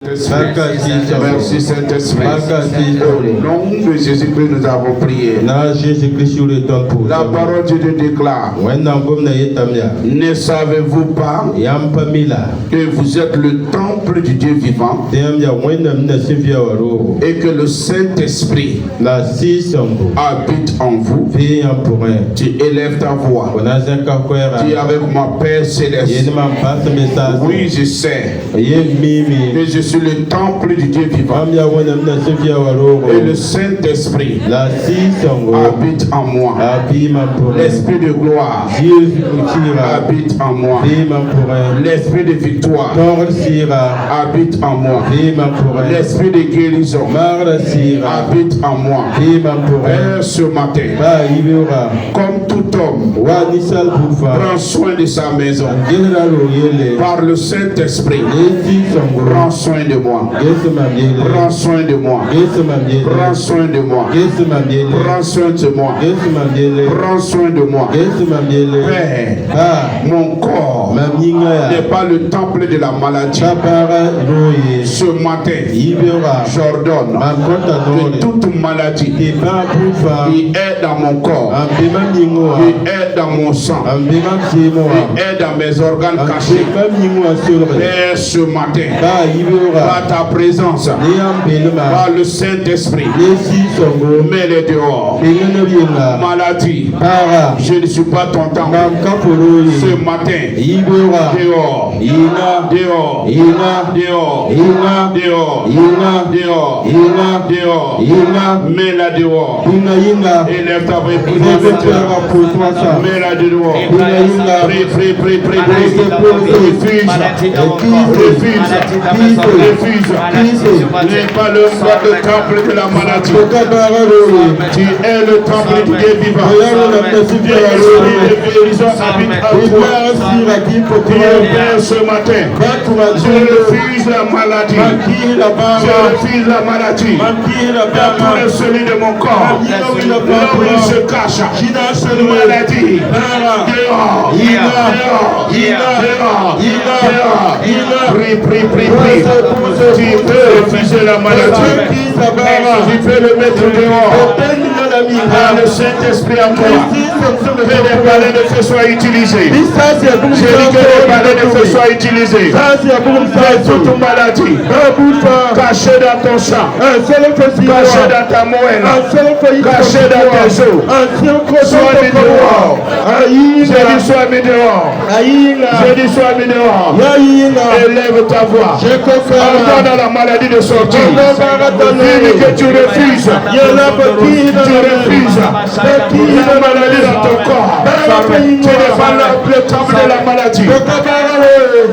Merci Saint-Esprit. Au nom de Jésus-Christ, nous avons prié. La parole de Dieu déclare: ne savez-vous pas que vous êtes le temple du Dieu vivant et que le Saint-Esprit habite en vous? Tu élèves ta voix. Tu es avec moi, Père Céleste. Oui, je sais que je suis le temple du Dieu vivant et le Saint-Esprit habite en moi. L'Esprit de gloire habite en moi. L'Esprit de victoire habite en moi. L'Esprit de guérison habite en moi. Père, ce matin, comme tout homme prend soin de sa maison par le Saint-Esprit, prends soin de moi. Prends soin de moi. Prends soin de moi. Prends soin de moi. Prends soin de moi. Père, mon corps n'est pas le temple de la maladie. Ce matin, j'ordonne que toute maladie qui est dans mon corps, qui est dans mon sang, qui est dans mes organes cachés, Père, ce matin, par ta présence, par le Saint-Esprit, mets-les dehors. Maladie, je ne suis pas ton temple. Ce matin, dehors, dehors, dehors, dehors, dehors, dehors, mets-la dehors. Élève ta voix, mets-la dehors. Prie, refuse, n'est pas le temple de la maladie. Tu es le temple du Dieu vivant. Ce matin, je refuse la maladie. Je refuse la maladie. Dans tous les cellules de mon corps, là où il se cache, cette maladie, dehors, prie. Tu peux refuser la maladie. Tu peux le mettre dehors. Le Saint-Esprit en toi. Que les balais de feu soient utilisés. J'ai dit que les balais de feu soient utilisés. Toute maladie cachée dans ton sang, cachée dans ta moelle, cachée dans tes os, sois mis dehors. J'ai dit sois mis dehors. J'ai dit sois mis dehors. Élève ta voix. Ordonne à la maladie de sortir. Dis que tu refuses. Tu refuses la maladie dans ton corps. Tu n'es pas le temple de la maladie.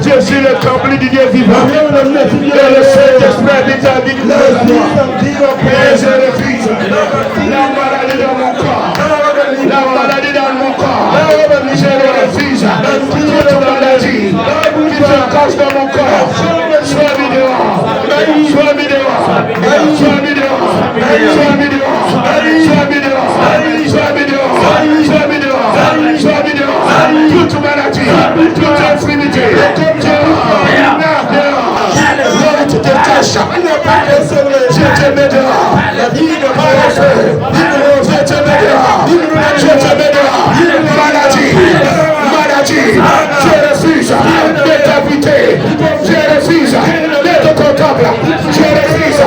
Je suis le temple du Dieu vivant. Et le Saint-Esprit habite avec moi. Et je refuse la maladie dans mon corps. La maladie dans mon corps. Je le refuse. Toute maladie qui se cache dans mon corps. Sois mis dehors. Sois mis dehors. Sois mis dehors. Sois mis dehors. Sois mis dehors. Sois mis dehors. Sois mis dehors. Sois mis dehors. Toute maladie, toute infirmité, tu te caches. Je te mets dehors. Je te mets dehors. Je te mets dehors. Maladie, je refuse de t'habiter. Je refuse d'être ton temple. Je refuse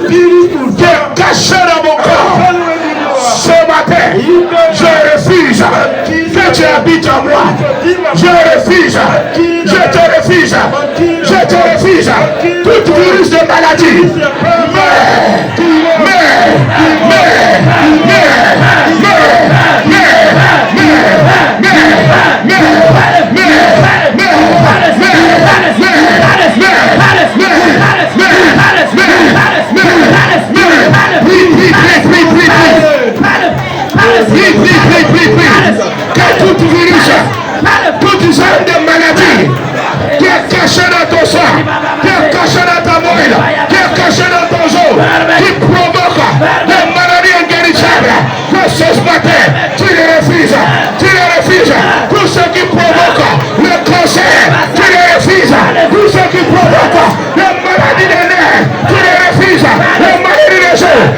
virus qui est caché dans mon corps, ce matin, je refuse que tu habites en moi. Je refuse, je te refuse, je te refuse tout virus de maladie. Que tout virus, toute zone de maladie qui est caché dans ton sang, qui est caché dans ta moelle, qui est caché dans ton os, qui provoque des maladies inguérissables, que ce matin, tu les refuses, tout ce qui provoque le cancer, tu les refuses, tout ce qui provoque les maladies des nerfs, tu les refuses, les maladies des os,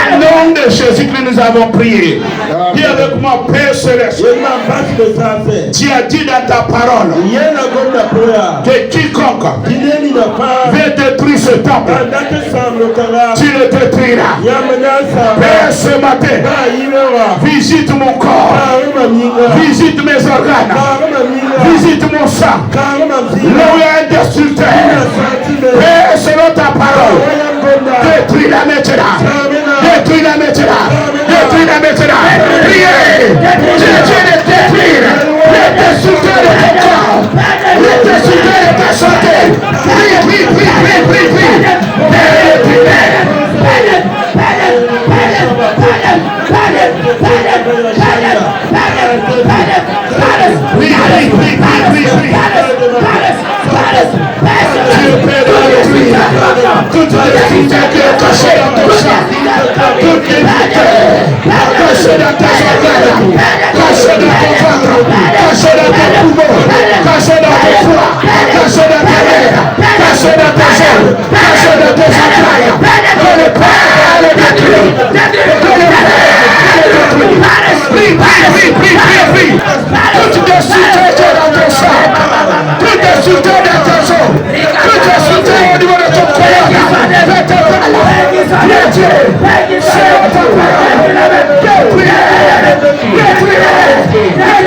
Au nom de Jésus que nous avons prié. Dis avec moi, Père Céleste. Tu as dit dans ta parole que quiconque veut détruire ce temple, tu le détruiras. Père, ce matin, visite mon corps, visite mes organes, visite mon sang, là où il y a un destructeur. Père, selon ta parole, détruis-la maintenant, détruis-la maintenant, détruis-la maintenant. Priez, Dieu de détruire le destructeur de ton corps, le destructeur de ta santé. Prie, prie, prie, prie, prie, prie. Toute l'activité qui est cachée dans ton sang, toute l'activité cachée dans tes organes, cachée dans ton ventre, cachée dans tes poumons, cachée dans tes foies, cachée dans tes lèvres, cachée dans tes jambes, cachée dans tes entrailles, que le Père le détruit, que le Père le détruit. Prie, prie, prie, prie, prie. Toute destructeur qui est dans ton sang, toute destructeur dans tes os, toute destructeur au niveau de ton corps. Dieu, c'est ta parole. Détruis-les, détruis-les.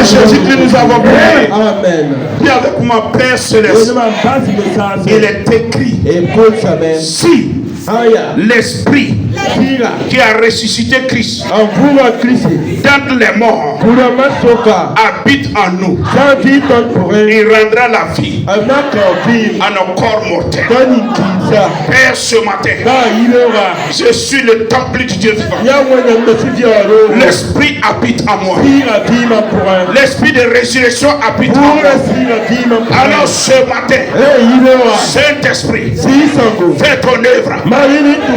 Jésus que nous avons prié. Amen. Puis avec mon Père Céleste, il est écrit, si l'Esprit qui a ressuscité Christ Dans les morts habite en nous. Il rendra la vie à nos corps mortels. Père, ce matin, je suis le temple du Dieu vivant. L'esprit habite en moi. L'esprit de résurrection habite en moi. Alors ce matin, Saint-Esprit, fais ton œuvre.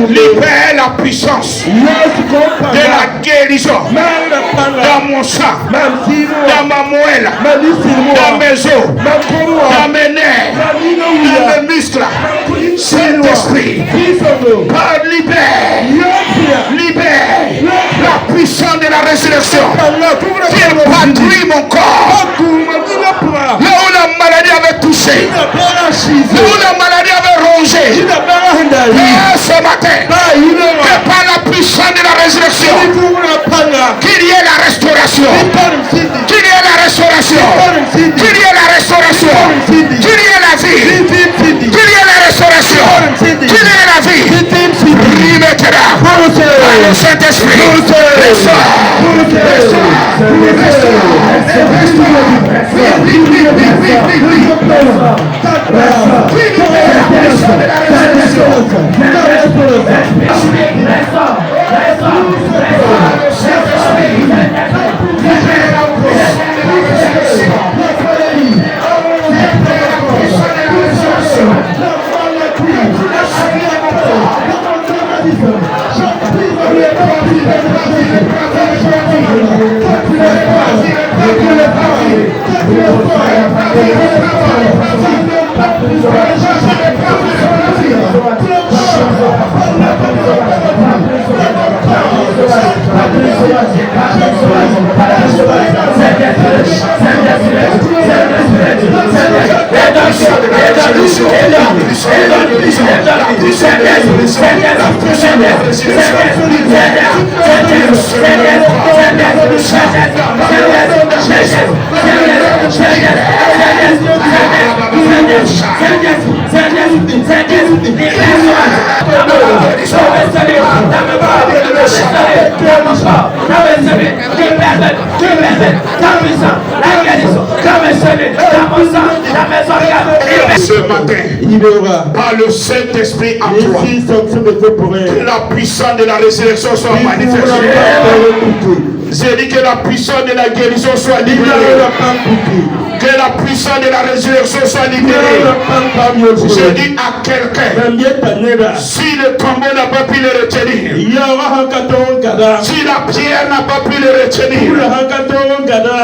Libère la puissance de la guérison dans mon sang, dans ma moelle, dans mes os, dans mes nerfs, dans mes muscles. Saint-Esprit, libère la puissance de la résurrection qui patrouille mon corps. Là où la maladie avait touché, là où la maladie avait rongé, ce matin, que par la puissance de la résurrection, qu'il y ait la restauration, qu'il y ait la restauration, qu'il y ait la restauration, qu'il y ait la vie, qu'il y ait la restauration, qu'il y ait la vie. Remettez-la par le Saint-Esprit. Ce matin, par le Saint-Esprit en toi, que la puissance de la résurrection soit manifestée. J'ai dit que la puissance de la guérison soit libérée. Que la puissance de la résurrection soit libérée. Je dis à quelqu'un, si le tombeau n'a pas pu le retenir, si la pierre n'a pas pu le retenir,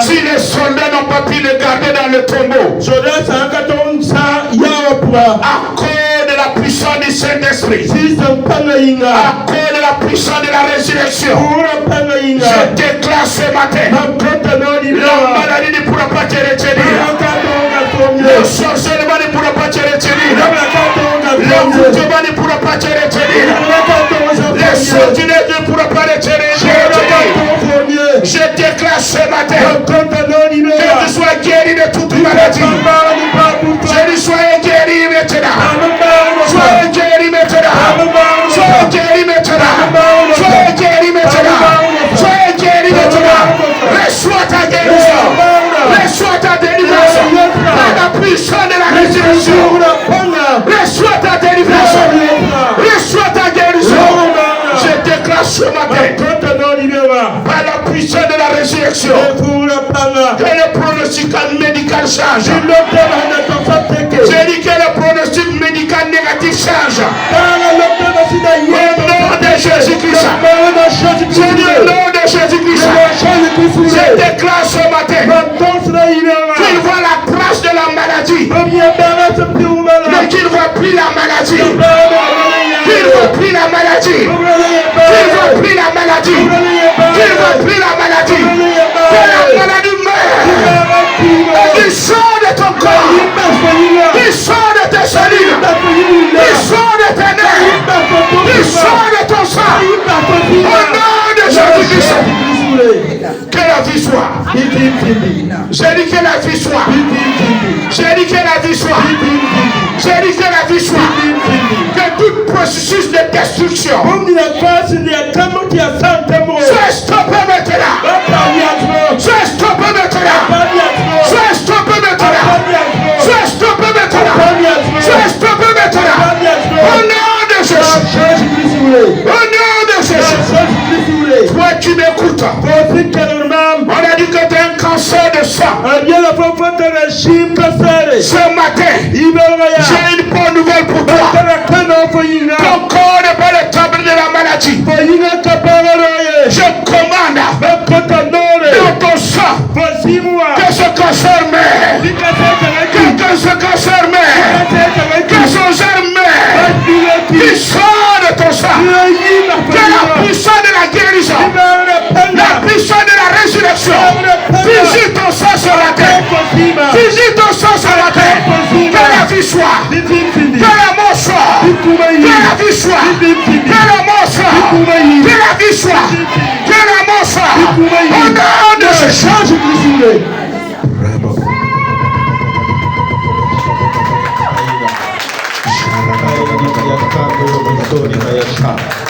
si les soldats n'ont pas pu le garder dans le tombeau, à cause de la puissance du Saint-Esprit, à cause de la puissance de la résurrection, je déclare ce matin, la maladie ne pourra pas te retenir, le sorcellement ne pourra pas te retenir, l'envoûtement ne pourra pas te retenir, les sortilèges ne pourra pas te retenir. Je déclare ce matin que tu sois guéri de toute maladie. Je dis soyez guéri maintenant. Soyez guéri maintenant. Soyez guéri maintenant. Soyez guéri maintenant. Soyez guéri maintenant. Reçois ta guérison. Reçois ta délivrance. Par la puissance de la résurrection. Reçois ta délivrance. Reçois ta guérison. Je déclare ce matin, par la puissance de la résurrection, que le pronostic médical change. J'ai dit que le pronostic médical négatif change. Au nom de Jésus-Christ. J'ai dit au nom de Jésus-Christ. Je déclare ce matin qu'il voit la trace de la maladie, mais qu'il ne voit plus la maladie. Qu'il ne voit plus la maladie. Qu'il ne voit plus la maladie. Qu'il ne voit plus la maladie. Que la maladie meurt. Il sort de ton corps. Il sort de tes cellules. Il sort de tes nerfs. Il sort de ton sang. Au nom de Jésus-Christ. Que la vie soit. J'ai dit que la vie soit. J'ai dit que la vie soit. J'ai dit que la vie soit. Que tout processus de destruction. Sois stoppé maintenant. Sois stoppé maintenant. Sois stoppé maintenant. Sois stoppé maintenant. Sois stoppé maintenant. Au nom de Jésus. Au nom de Jésus. Toi qui m'écoutes. On a dit que tu as un cancer de sang. Ce matin, j'ai une bonne nouvelle pour toi. Ton corps n'est pas le table de la maladie. Je commande dans ton sang que ce cancer meurt. Que ce cancer meurt. Que son germe meurt. Il sort de ton sang. Que la puissance de la guérison, la puissance de la résurrection, visite ton sang sur la terre. Visite ton sang sur la terre. Que la vie soit. Que la mort soit. Que la vie soit. Que la mort soit. Que la vie soit. Que la mort soit. Au nom de Jésus.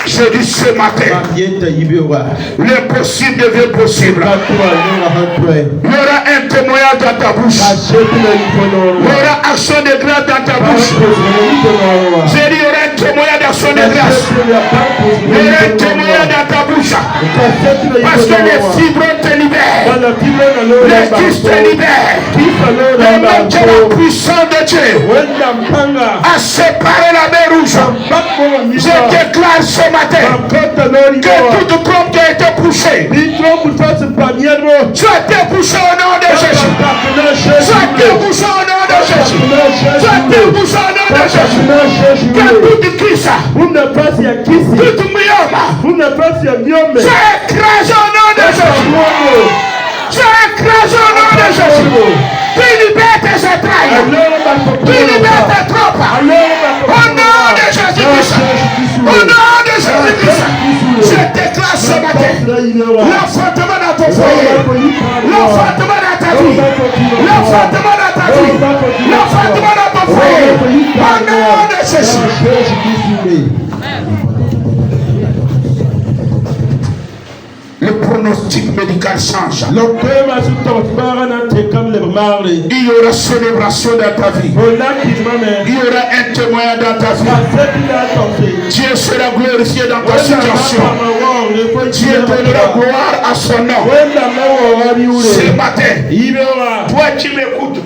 Je dis ce matin, l'impossible devient possible. Il y aura un témoignage dans ta bouche. Il y aura action de grâce dans ta bouche. J'ai dit, il y aura un témoignage d'action de grâce. Il y aura un témoignage dans ta bouche. Parce que les fibres te libèrent. Les disques te libèrent. Et même que la puissance de Dieu a séparé la mer rouge. Je déclare ce matin que toute trompe qui a été poussée soit débouchée au nom de Jésus. Soit débouchée au nom de Jésus. Soit débouchée au nom de Jésus. Que toute crise, toute myome, soit écrasée au nom de Jésus. Soit écrasée au nom de Jésus. Tu libères tes entrailles. Tu libères tes trompes. Au nom de Jésus-Christ. Au nom de Jésus-Christ. Je déclare ce matin l'enfantement dans ton foyer. L'enfantement dans ta vie. L'enfantement dans ta vie. L'enfantement dans ton foyer. Au nom de Jésus. Le pronostic médical change. Il y aura célébration dans ta vie. Il y aura un témoignage dans ta vie. Dieu sera glorifié dans ta situation. Dieu donnera gloire à son nom. Ce matin, toi qui m'écoutes,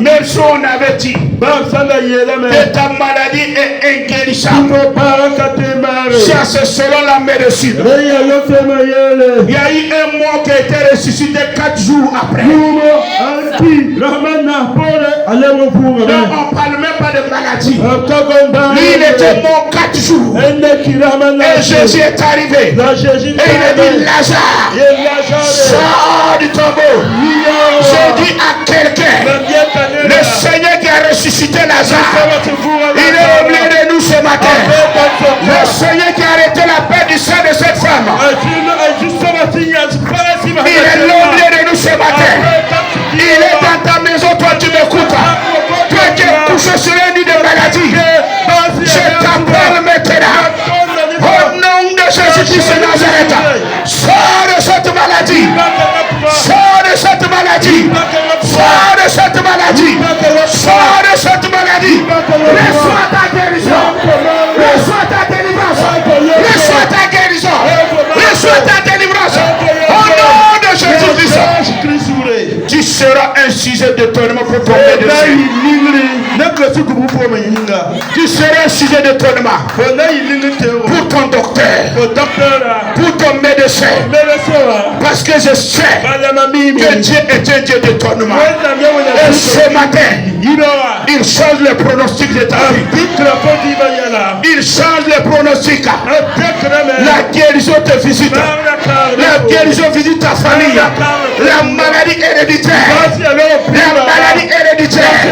même si on avait dit que ta maladie est inguérissable, ça c'est selon la médecine. Il y a eu un mort qui a été ressuscité 4 jours après. Donc on ne parle même pas de maladie. Lui il était mort 4 jours. Et Jésus est arrivé. Et il a dit Lazare, sors du tombeau. J'ai dit à quelqu'un, le Seigneur qui a ressuscité Lazare, il est au milieu de nous ce matin. Le Seigneur qui a arrêté la paix du sein de cette femme, il est au milieu de nous ce matin. Il est dans ta maison, toi tu m'écoutes. Toi qui es couché sur un lit de maladie, je t'appelle maintenant. Au nom de Jésus-Christ de Nazareth, sors de cette maladie. Sors de cette maladie. Sors de cette maladie. Sors de cette maladie. Reçois ta guérison. Reçois ta délivrance. Reçois ta guérison. Reçois ta délivrance. Au nom de Jésus-Christ. Tu seras un sujet d'étonnement pour ton médecin. Tu seras un sujet d'étonnement pour ton docteur, pour ton médecin. Parce que je sais que Dieu est un Dieu d'étonnement. Et ce matin, il change le pronostic de ta vie. Il change le pronostic. La guérison te visite. La guérison visite ta famille. La maladie héréditaire. La maladie héréditaire.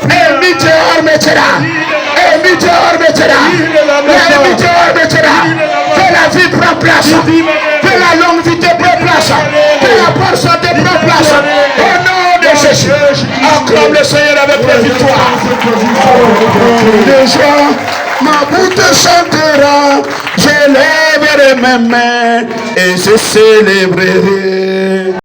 Et mis dehors maintenant. Et mis dehors maintenant. Et mis dehors maintenant. Que la vie prend place. Que la longue vie te prend place. Que la bonne santé prend place. Au nom de Jésus. Acclame le Seigneur avec la victoire. ma bouche chantera, j'élèverai mes mains et je célébrerai.